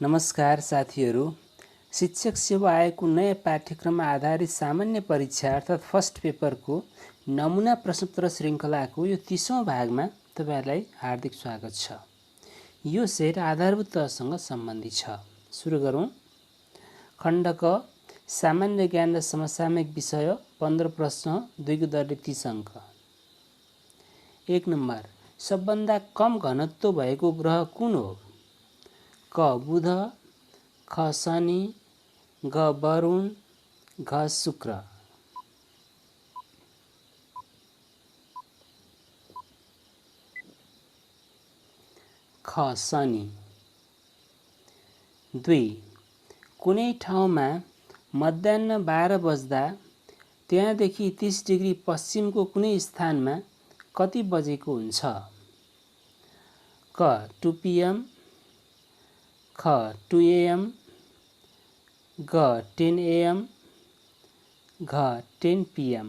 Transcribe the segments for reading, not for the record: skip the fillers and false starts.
नमस्कार साथीहरू। शिक्षक सेवा आयोगको नयाँ पाठ्यक्रममा आधारित सामान्य परीक्षा अर्थात् फर्स्ट पेपरको नमुना प्रश्नोत्तर श्रृङ्खलाको यो 30औं भागमा तपाईहरुलाई हार्दिक स्वागत छ। यो सेट आधारभूत तहसँग सम्बन्धित छ। सुरु गरौँ। खण्ड क सामान्य ज्ञान र समसामयिक विषय 15 प्रश्न 2 को दरले 30 अङ्क। 1 नम्बर, सबभन्दा कम घनत्व भएको ग्रह कुन हो? क बुध, ख शनि, ग वरुण, घ शुक्र। ख शनि। 2 कुनै ठाउँमा मध्याह्न 12 बज्दा त्यहाँदेखि 30 डिग्री पश्चिमको कुनै स्थानमा कति बजेको हुन्छ? क 2 PM, ख 2 AM, ग 10 AM, घ 10 PM।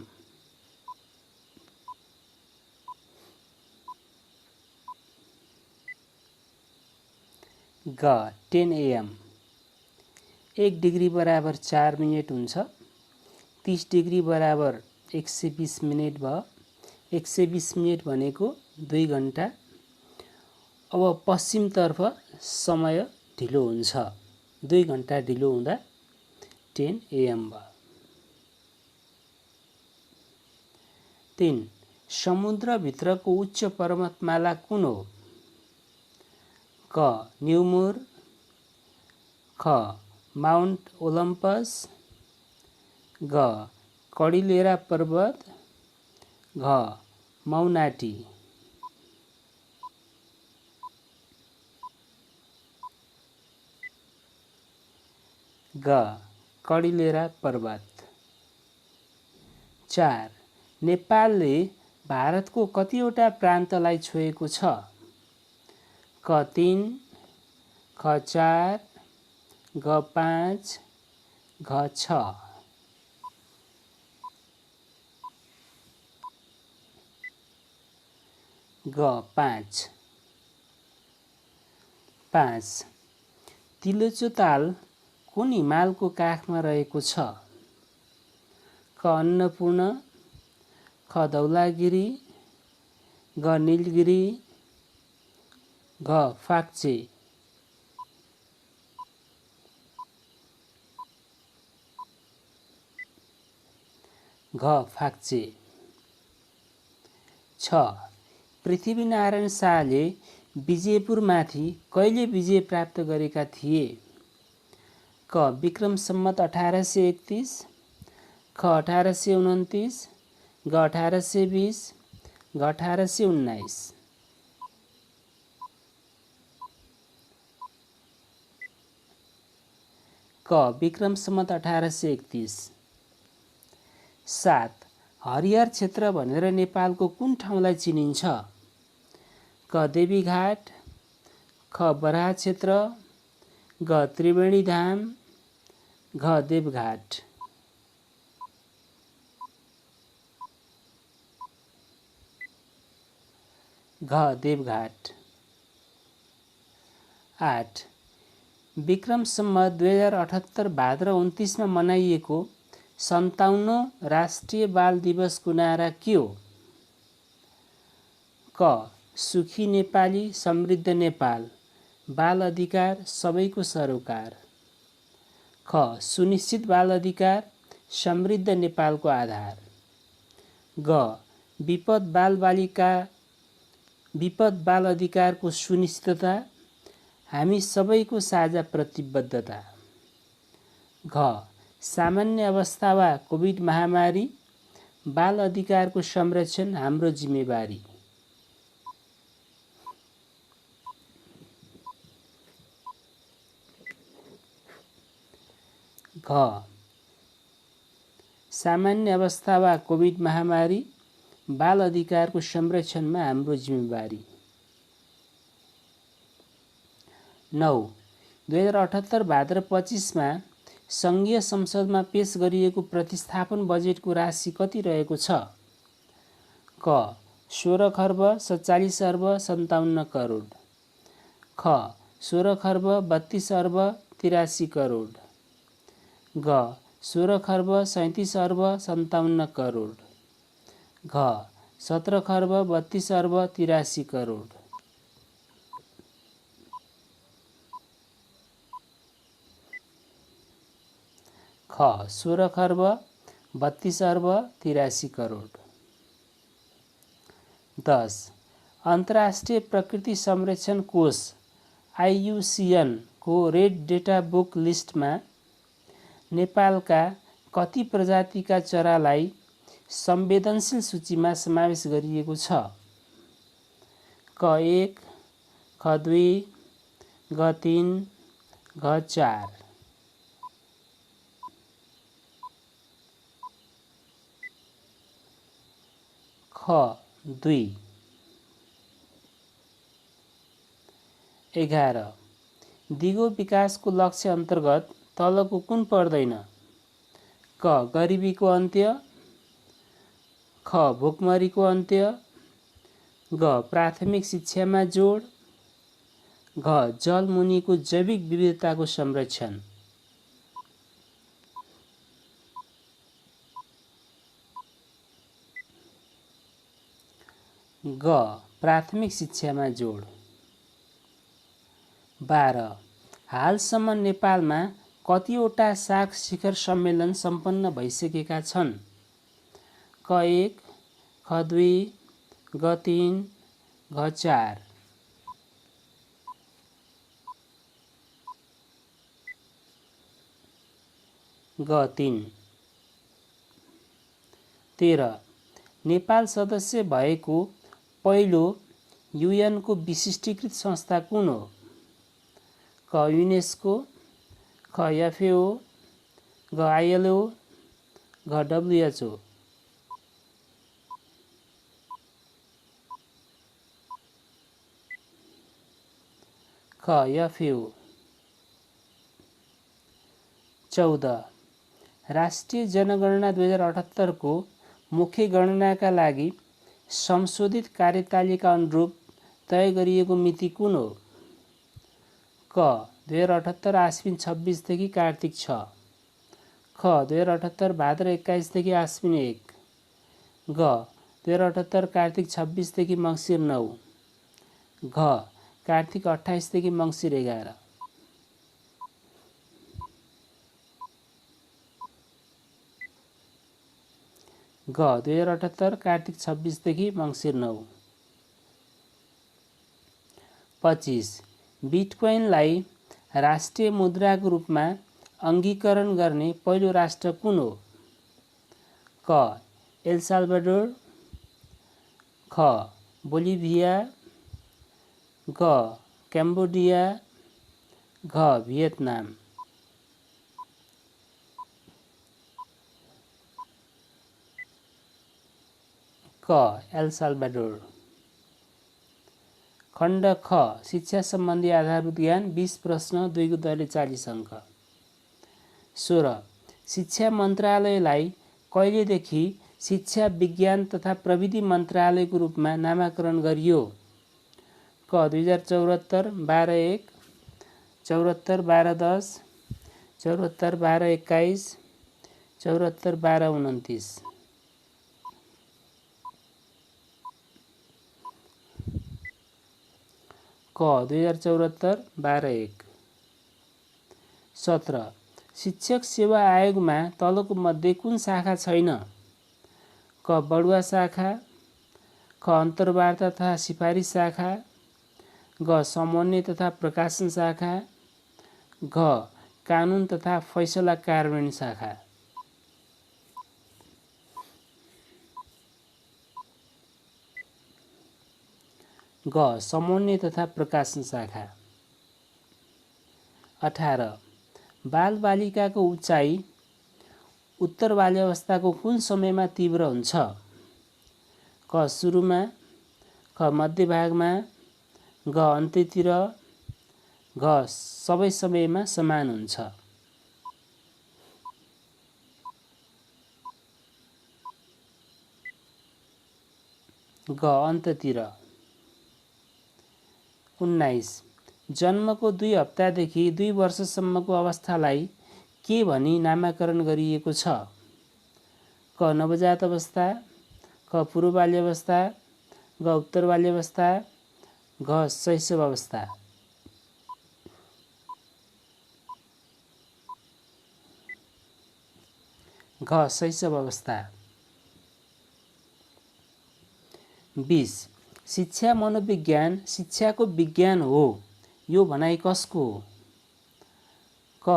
ग 10 AM। 1 डिग्री बराबर 4 मिनेट हुन्छ। 30 डिग्री बराबर 120 मिनेट भयो। 120 मिनेट भनेको 2 घण्टा। अब पश्चिमतर्फ समय ढिलो हुन्छ। 2 घण्टा ढिलो हुँदा 10 AM भयो। 3 समुद्रभित्रको उच्च पर्वतमाला कुन हो? क न्युमुर, ख माउन्ट ओलम्पस, ग कडिलेरा पर्वत, घ मौनाटी। ग कडिलेरा पर्वत। 4 नेपालले भारतको कतिवटा प्रान्तलाई छोएको छ? क 3, ख 4, ग 5, घ 6। ग 5। 5 तिलोचोताल कुन हिमालको काखमा रहेको छ? क अन्नपूर्ण, ख धौलागिरी, ग नीलगिरी, घ फाक्चे। घ फाक्चे। 6 पृथ्वीनारायण शाहले विजयपुरमाथि कहिले विजय प्राप्त गरेका थिए? क विक्रम सम्वत 1831, ख 1829, ग 1820, घ 1819। क विक्रम सम्वत 1831। 7 हरिहर क्षेत्र भनेर नेपालको कुन ठाउँलाई चिनिन्छ? क देवीघाट, ख बराह क्षेत्र, ग त्रिवेणीधाम, घ देवघाट। घ देवघाट। 8 विक्रम सम्वत 2078 भाद्र 29 मा मनाइएको 57औं राष्ट्रिय बाल दिवसको नारा के हो? क सुखी नेपाली समृद्ध नेपाल, बाल अधिकार सबैको सरोकार, ख सुनिश्चित बाल अधिकार समृद्ध नेपालको आधार, ग विपद बाल अधिकारको सुनिश्चितता हामी सबैको साझा प्रतिबद्धता, घ सामान्य अवस्था वा कोभिड महामारी बाल अधिकारको संरक्षण हाम्रो जिम्मेवारी। घ सामान्य अवस्था वा कोभिड महामारी बाल अधिकारको संरक्षणमा हाम्रो जिम्मेवारी। 9 2078 भाद्र 25 मा संघीय संसदमा पेश गरिएको प्रतिस्थापन बजेटको राशि कति रहेको छ? क 16 खर्ब 47 अर्ब 57 करोड, ख 16 खर्ब 32 अर्ब 83 करोड। ग 16 खर्ब 37 अर्ब 57 करोड। घ 17 खर्ब 32 अर्ब 83 करोड। ख 16 खर्ब 32 अर्ब 83 करोड। 10. अन्तर्राष्ट्रिय प्रकृति संरक्षण कोष IUCN को रेड डेटा बुक लिस्टमा नेपालका कति प्रजातिका चरालाई संवेदनशील सूचीमा समावेश गरिएको छ? क 1, ख 2, ग 3, घ 4। ख 2। 11. दिगो विकासको लक्ष्य अन्तर्गत तलको कुन पर्दैन? क गरिबीको अन्त्य, ख भोकमरीको अन्त्य, ग प्राथमिक शिक्षामा जोड, घ जलमुनिको जैविक विविधताको संरक्षण। ग प्राथमिक शिक्षामा जोड। 12. हालसम्म नेपालमा कतिवटा साख शिखर सम्मेलन सम्पन्न भइसकेका छन्? क 1, ख 2, ग 3, घ 4। ग 3। 13. नेपाल सदस्य भएको पहिलो UN को विशिष्टीकृत संस्था कुन हो? क युनेस्को, ख FAO, ग ILO, घ WHO। ख FAO। 14. राष्ट्रिय जनगणना 2078 को मुख्य गणनाका लागि संशोधित कार्यतालिका अनुरूप तय गरिएको मिति कुन हो? क 2078 आश्विन 26 देखि कार्तिक 6, ख 2078 भाद्र 21 देखि आश्विन 1, ग 2078 कार्तिक 26 देखि मङ्सिर 9, घ कार्तिक 28 देखि मङ्सिर 11। ग 2078 कार्तिक 26 देखि मङ्सिर 9। 25. बिटकोइनलाई राष्ट्रिय मुद्राको रूपमा अङ्गीकरण गर्ने पहिलो राष्ट्र कुन हो? क एल साल्भाडोर, ख बोलिभिया, ग क्याम्बोडिया, घ भियतनाम। क एल साल्भाडोर। खण्ड ख शिक्षा सम्बन्धी आधारभूत ज्ञान 20 प्रश्न 2 को दरले 40 अङ्क। 16. शिक्षा मन्त्रालयलाई कहिलेदेखि शिक्षा विज्ञान तथा प्रविधि मन्त्रालयको रूपमा नामाकरण गरियो? क 2074 12/1, 74 12/10, 74 12/21, 74 12/29। क 2074 12/1। 17. शिक्षक सेवा आयोगमा तलको मध्ये कुन शाखा छैन? क बढुवा शाखा, ख अन्तर्वार्ता तथा सिफारिस शाखा, ग समन्वय तथा प्रकाशन शाखा, घ कानुन तथा फैसला कार्यान्वयन शाखा। ग समन्वय तथा प्रकाशन शाखा। 18. बालबालिकाको उचाइ उत्तर बाल्यावस्थाको कुन समयमा तीव्र हुन्छ? क सुरुमा, ख मध्यभागमा, ग अन्त्यतिर, घ सबै समयमा समान हुन्छ। ग अन्त्यतिर। 19. जन्मको 2 हप्तादेखि 2 वर्षसम्मको अवस्थालाई के भनी नामाकरण गरिएको छ? क नवजात अवस्था, क पूर्व बाल्यावस्था, ग उत्तर बाल्यावस्था, घ शैशव अवस्था। घ शैशव अवस्था। 20 शिक्षा मनोविज्ञान शिक्षाको विज्ञान हो, यो भनाइ कसको हो? क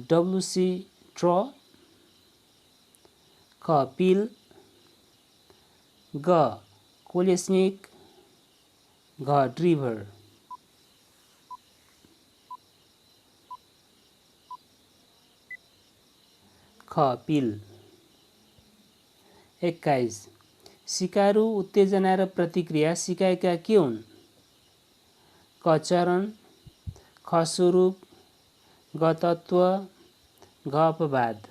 डब्लुसी ट्र, ख पिल, ग कोलेस्निक, घ ड्रिभर। ख पिल। 21 सिकारु उत्तेजना र प्रतिक्रिया सिकाएका के हुन्? क चरण, ख स्वरूप, ग तत्त्व, घ अपवाद।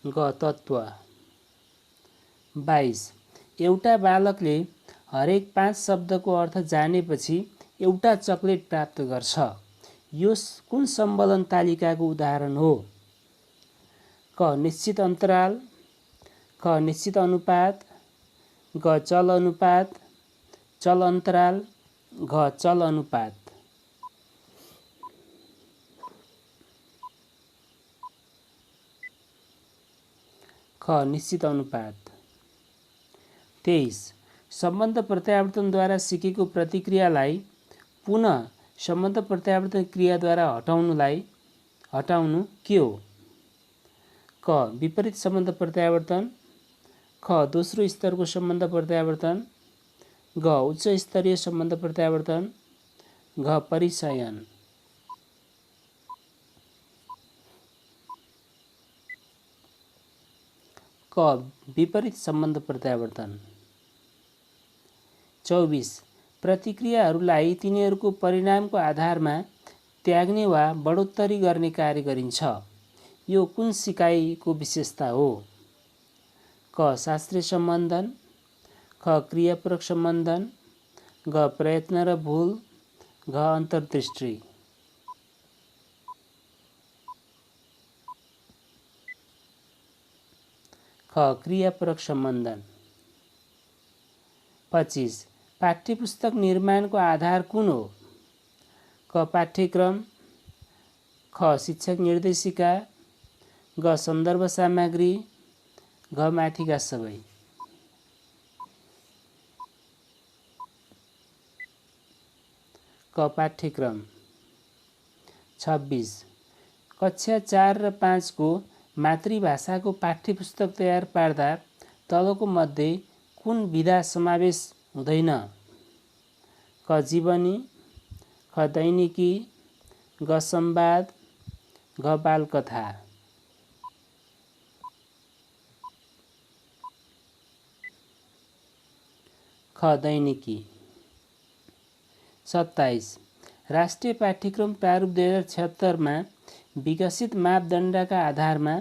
ग तत्त्व। 22 एउटा बालकले हरेक 5 शब्दको अर्थ जानेपछि एउटा चकलेट प्राप्त गर्छ। यो कुन सम्बलन तालिकाको उदाहरण हो? क निश्चित अन्तराल, ख निश्चित अनुपात, ग चल अनुपात, चल अन्तराल, घ चल अनुपात। ख निश्चित अनुपात। 23 सम्बन्ध प्रत्यावर्तनद्वारा सिकेको प्रतिक्रियालाई पुनः सम्बन्ध प्रत्यावर्तन क्रियाद्वारा हटाउनु के हो? क विपरीत सम्बन्ध प्रत्यावर्तन, ख दोस्रो स्तरको सम्बन्ध प्रत्यावर्तन, ग उच्च स्तरीय सम्बन्ध प्रत्यावर्तन, घ परिचयन। क विपरीत सम्बन्ध प्रत्यावर्तन। 24 प्रतिक्रियाहरूलाई तिनीहरूको परिणामको आधारमा त्याग्ने वा बढोत्तरी गर्ने कार्य गरिन्छ। यो कुन सिकाइको विशेषता हो? क शास्त्रीय सम्बन्धन, ख क्रियापूरक सम्बन्धन, ग प्रयत्न र भूल, घ अन्तर्दृष्टि। ख क्रियापूरक सम्बन्धन। 25 पाठ्यपुस्तक निर्माणको आधार कुन हो? क पाठ्यक्रम, ख शिक्षक निर्देशिका, ग सन्दर्भ सामग्री, घ माथिका सबै। क पाठ्यक्रम। 26 कक्षा 4 र 5 को मातृभाषाको पाठ्यपुस्तक तयार पार्दा तलको मध्ये कुन विधा समावेश हुँदैन? क जीवनी, ख दैनिकी, ग संवाद, घ बालकथा। ख दैनिकी। 27 राष्ट्रिय पाठ्यक्रम प्रारूप 2076 मा विकसित मापदण्डका आधारमा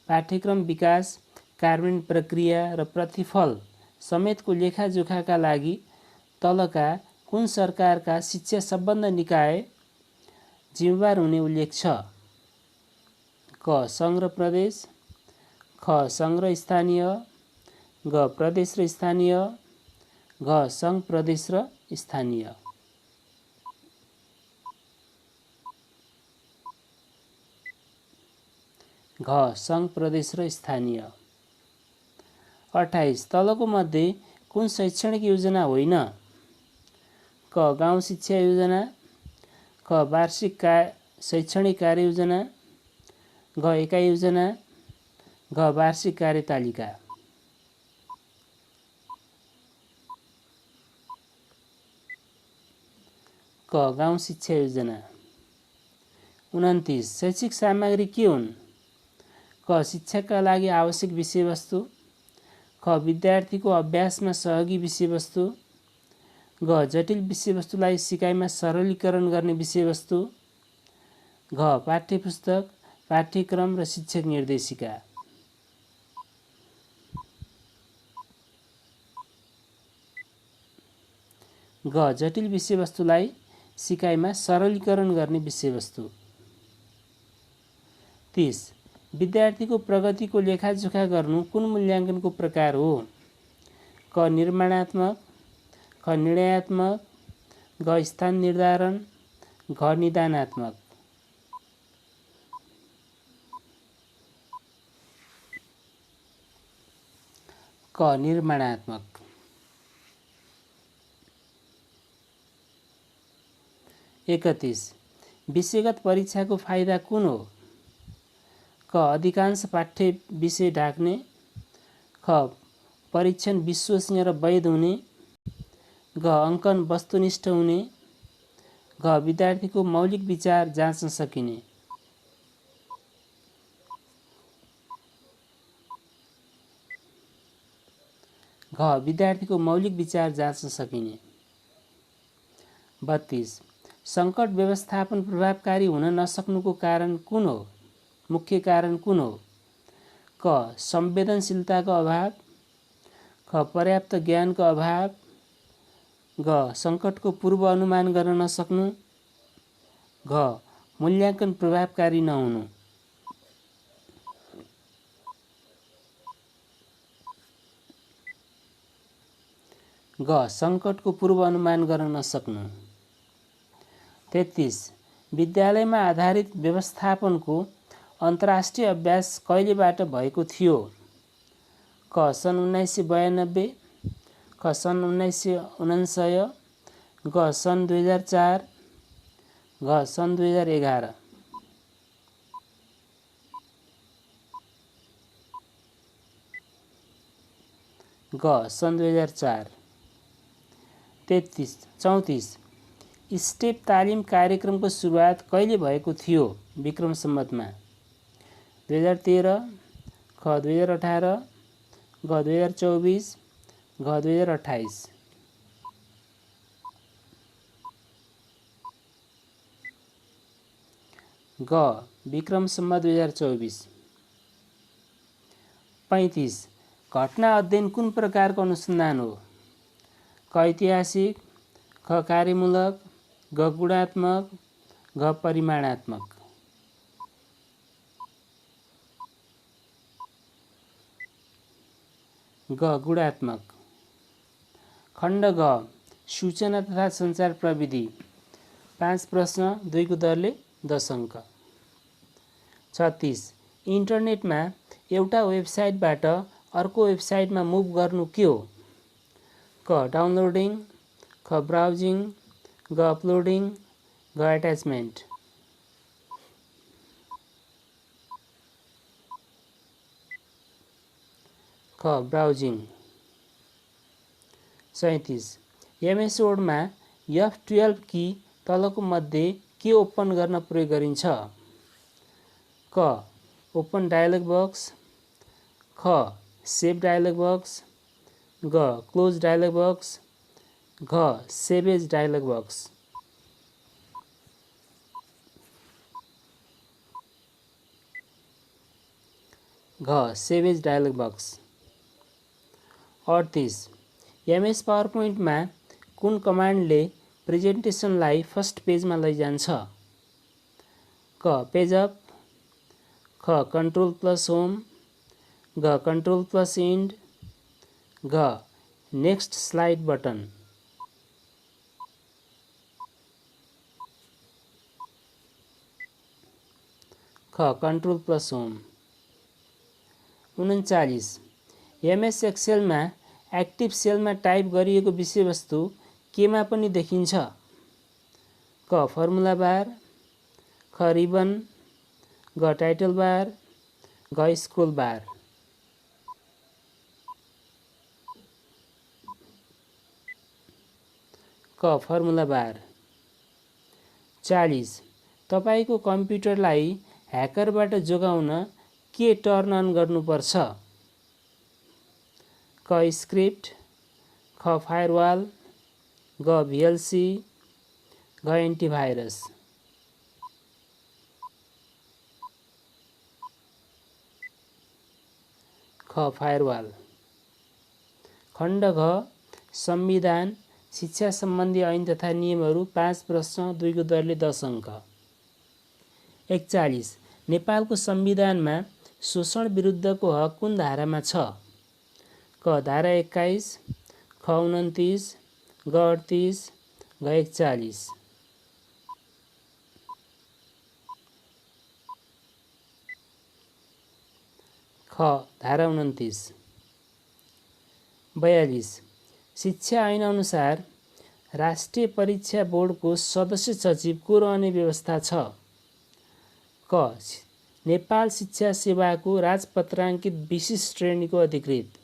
पाठ्यक्रम विकास, कार्यान्वयन प्रक्रिया र प्रतिफल समेतको लेखाजोखाका लागि तलका कुन सरकारका शिक्षा सम्बन्ध निकाय जिम्मेवार हुने उल्लेख छ? क सङ्घ र प्रदेश, ख सङ्घ र स्थानीय, ग प्रदेश र स्थानीय, घ सङ्घ प्रदेश र स्थानीय। घ सङ्घ प्रदेश र स्थानीय। 28 तलको मध्ये कुन शैक्षणिक योजना होइन? क गाउँ शिक्षा योजना, ख वार्षिक शैक्षणिक कार्ययोजना, घ एकाइ योजना, घ वार्षिक कार्यतालिका। क गाउँ शिक्षा योजना। 29 शैक्षिक सामग्री के हुन्? क शिक्षाका लागि आवश्यक विषयवस्तु, ख विद्यार्थीको अभ्यासमा सहयोगी विषयवस्तु, घ जटिल विषयवस्तुलाई सिकाइमा सरलीकरण गर्ने विषयवस्तु, घ पाठ्यपुस्तक, पाठ्यक्रम र शिक्षक निर्देशिका। ग जटिल विषयवस्तुलाई सिकाइमा सरलीकरण गर्ने विषयवस्तु। 30 विद्यार्थीको प्रगतिको लेखाजोखा गर्नु कुन मूल्याङ्कनको प्रकार हो? क निर्माणात्मक, ख निर्णयात्मक, ग स्थान निर्धारण, घ निदानात्मक। क निर्माणात्मक। 31 विषयगत परीक्षाको फाइदा कुन हो? क अधिकांश पाठ्य विषय ढाक्ने, ख परीक्षण विश्वसनीय र वैध हुने, ग अङ्कन वस्तुनिष्ठ हुने, घ विद्यार्थीको मौलिक विचार जाँच्न सकिने। घ विद्यार्थीको मौलिक विचार जाँच्न सकिने। 32 सङ्कट व्यवस्थापन प्रभावकारी हुन नसक्नुको कारण कुन हो? मुख्य कारण कुन हो? क संवेदनशीलताको अभाव, ख पर्याप्त ज्ञानको अभाव, ग सङ्कटको पूर्व अनुमान गर्न नसक्नु, घ मूल्याङ्कन प्रभावकारी नहुनु। ग सङ्कटको पूर्व अनुमान गर्न नसक्नु। 33 विद्यालयमा आधारित व्यवस्थापनको अन्तर्राष्ट्रिय अभ्यास कहिलेबाट भएको थियो? क सन् 1992, ख सन् 1999, ग सन् 2004, घ सन् 2011। ग सन् 2004। 34 स्टेप तालिम कार्यक्रमको सुरुवात कहिले भएको थियो? विक्रम सम्वतमा 2013, ख 2018, घ 2024, घ 2028। ग विक्रम सम्वत 2024। 35 घटना अध्ययन कुन प्रकारको अनुसन्धान हो? क ऐतिहासिक, ख कार्यमूलक, ग गुणात्मक, घ परिमाणात्मक। ग गुणात्मक। खण्ड ग सूचना तथा सञ्चार प्रविधि 5 प्रश्न 2 को दरले 10 अङ्क। 36 इन्टरनेटमा एउटा वेबसाइटबाट अर्को वेबसाइटमा मुभ गर्नु के हो? क डाउनलोडिङ, ख ब्राउजिङ, ग अपलोडिङ, घ एट्याचमेन्ट। ख ब्राउजिङ। 37 एमएस वर्डमा F12 की तलको मध्ये के ओपन गर्न प्रयोग गरिन्छ? क ओपन डायलग बक्स, ख सेभ डायलग बक्स, ग क्लोज डायलग बक्स, घ सेभ एज डायलग बक्स। घ save as dialog box. 38 MS power पोइन्टमा कुन कमान्डले प्रेजेन्टेसनलाई फर्स्ट पेजमा लैजान्छ? क पेजअप, ख कन्ट्रोल प्लस होम, घ कन्ट्रोल प्लस इन्ड, घ नेक्स्ट स्लाइड बटन। ख कन्ट्रोल प्लस होम। 39 एमएस एक्सेलमा एक्टिभ सेलमा टाइप गरिएको विषयवस्तु केमा पनि देखिन्छ? क फर्मुला बार, ख रिबन, घ टाइटल बार, घ स्क्रोल बार। क फर्मुला बार। 40 तपाईको कम्प्युटरलाई ह्याकरबाट जोगाउन के टर्न अन गर्नुपर्छ? क स्क्रिप्ट, ख फायरवाल, घ भिएलसी, घ एन्टिभाइरस। ख फायरवाल। खण्ड घ संविधान शिक्षा सम्बन्धी ऐन तथा नियमहरू 5 प्रश्न 2 को दरले 10 अङ्क। 41 नेपालको संविधानमा शोषण विरुद्धको हक कुन धारामा छ? क धारा 21, ख 29, ग 38, घ 41। ख धारा 29। 42 शिक्षा ऐन अनुसार राष्ट्रिय परीक्षा बोर्डको सदस्य सचिव को रहने व्यवस्था छ? क नेपाल शिक्षा सेवाको राजपत्राङ्कित विशिष्ट श्रेणीको अधिकृत।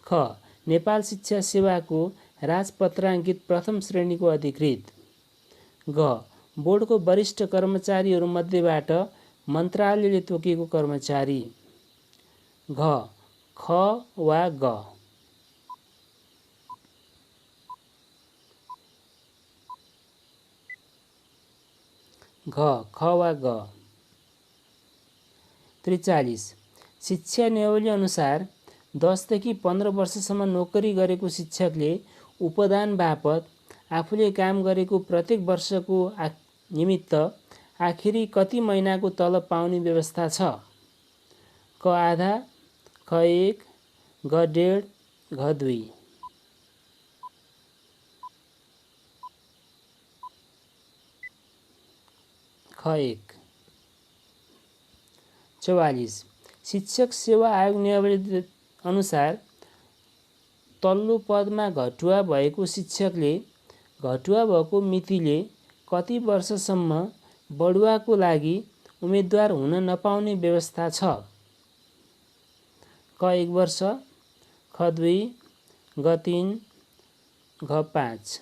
ख नेपाल शिक्षा सेवाको राजपत्राङ्कित प्रथम श्रेणीको अधिकृत। ग बोर्डको वरिष्ठ कर्मचारीहरू मध्येबाट मन्त्रालयले तोकेको कर्मचारी। घ ख वा ग। घ ख वा ग। 43 शिक्षा नियमावली अनुसार 10 देखि 15 वर्षसम्म नोकरी गरेको शिक्षकले उपदान बापत आफूले काम गरेको प्रत्येक वर्षको निमित्त आखिरी कति महिनाको तलब पाउने व्यवस्था छ? क आधा, ख 1, ग 1.5, घ 2। ख 1। 44 शिक्षक सेवा आयोग नियमावली अनुसार तल्लो पदमा घटुवा भएको शिक्षकले घटुवा भएको मितिले कति वर्षसम्म बढुवाको लागि उम्मेदवार हुन नपाउने व्यवस्था छ? क 1 वर्ष, ख 2, ग 3, घ 5।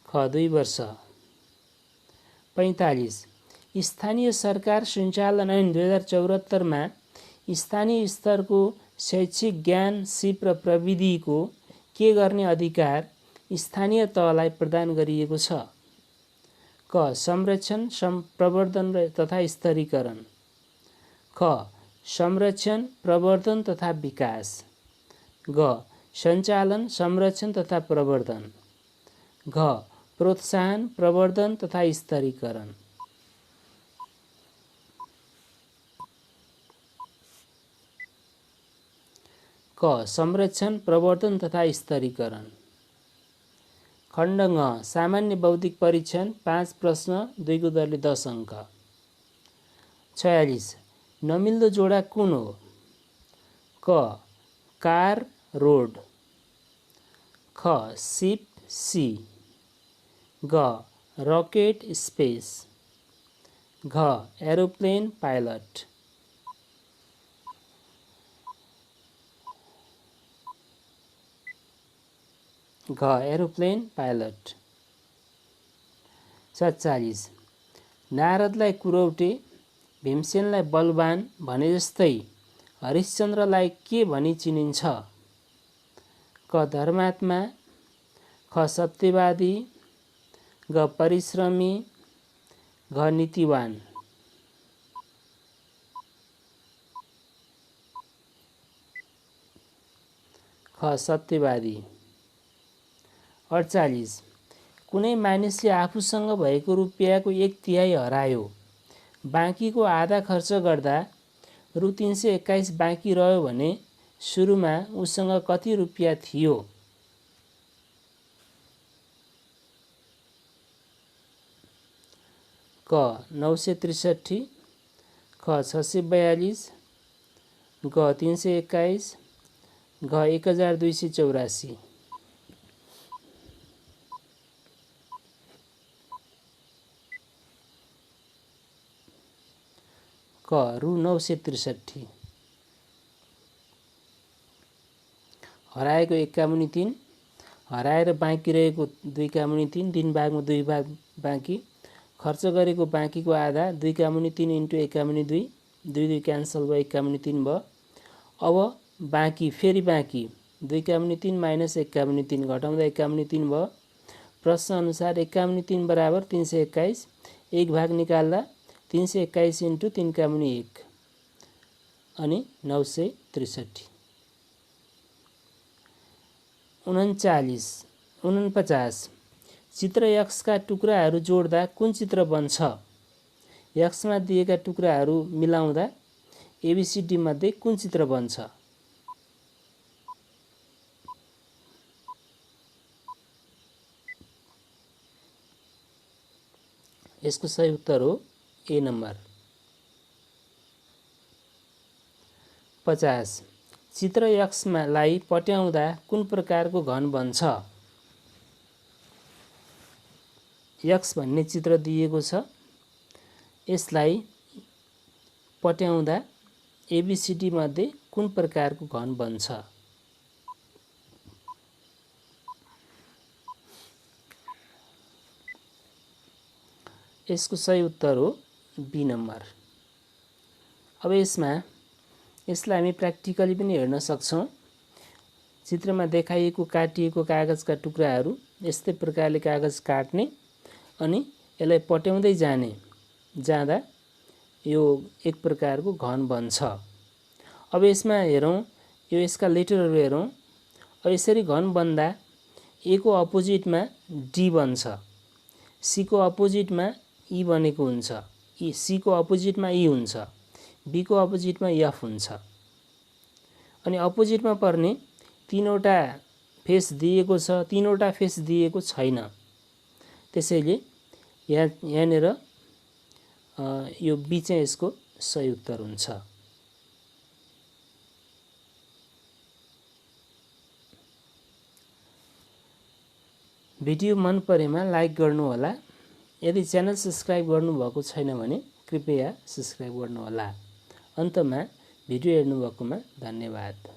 ख 2 वर्ष। 45 स्थानीय सरकार सञ्चालन ऐन 2074 मा स्थानीय स्तरको शैक्षिक ज्ञान सिप र प्रविधिको के गर्ने अधिकार स्थानीय तहलाई प्रदान गरिएको छ? क संरक्षण, प्रवर्धन तथा स्तरीकरण। ख संरक्षण, प्रवर्धन तथा विकास। ग सञ्चालन, संरक्षण तथा प्रवर्धन। घ प्रोत्साहन, प्रवर्धन तथा स्तरीकरण। क संरक्षण, प्रवर्धन तथा स्तरीकरण। खण्ड ङ सामान्य बौद्धिक परीक्षण 5 प्रश्न 2 को दरले 10 अङ्क। 46 नमिल्दो जोडा कुन हो? क कार रोड। ख सिप सी। ग रकेट स्पेस। घ एरोप्लेन पाइलट। घ एरोप्लेन पाइलट। 47 नारदलाई कुरौटे, भीमसेनलाई बलवान भने जस्तै हरिश्चन्द्रलाई के भनी चिनिन्छ? क धर्मात्मा, ख सत्यवादी, ग परिश्रमी, घ नीतिवान। ख सत्यवादी। 48 कुनै मानिसले आफूसँग भएको रुपियाँको 1/3 हरायो, बाँकीको आधा खर्च गर्दा रु 321 बाँकी रह्यो भने सुरुमा उसँग कति रुपियाँ थियो? क 963, ख 642, ग 321, घ 1284। क रु 963। हराएको 1/3, हराएर बाँकी रहेको 2/3, 3 भागमा 2 भाग बाँकी, खर्च गरेको बाँकीको आधा 2/3 इन्टु 1/2, 2 क्यान्सल भयो 1/3 भयो। अब बाँकी फेरि बाँकी 2/3 माइनस 1/3 घटाउँदा 1/3 भयो। प्रश्न अनुसार 1/3 बराबर 321, 1 भाग निकाल्दा 321 इन्टु 3/1, अनि 963। 49 चित्र x का टुक्राहरू जोड्दा कुन चित्र बन्छ? x मा दिएका टुक्राहरू मिलाउँदा ABCD मध्ये कुन चित्र बन्छ? यसको सही उत्तर हो ए नम्बर। 50 चित्र x लाई पट्याउँदा कुन प्रकारको घन बन्छ? x भन्ने चित्र दिएको छ, यसलाई पट्याउँदा ABCD मध्ये कुन प्रकारको घन बन्छ? यसको सही उत्तर हो बी नम्बर। अब यसलाई हामी प्र्याक्टिकली पनि हेर्न सक्छौं। चित्रमा देखाइएको काटिएको कागजका टुक्राहरू यस्तै प्रकारले कागज काट्ने अनि यसलाई पट्याउँदै जाँदा यो एक प्रकारको घन बन्छ। अब यसमा हेरौं, यो यसका लेटरहरू हेरौं। अब यसरी घन बन्दा ए को अपोजिटमा डी बन्छ, सी को अपोजिटमा ई बनेको हुन्छ, सी को अपोजिटमा ई हुन्छ, बी को अपोजिटमा एफ हुन्छ। अनि अपोजिटमा पर्ने तीनवटा फेस दिएको छ, तीनवटा फेस दिएको छैन। त्यसैले यहाँनिर यो बी चाहिँ यसको सही उत्तर हुन्छ। भिडियो मन परेमा लाइक गर्नुहोला। यदि च्यानल सब्स्क्राइब गर्नुभएको छैन भने कृपया सब्स्क्राइब गर्नुहोला। अन्तमा भिडियो हेर्नुभएकोमा धन्यवाद।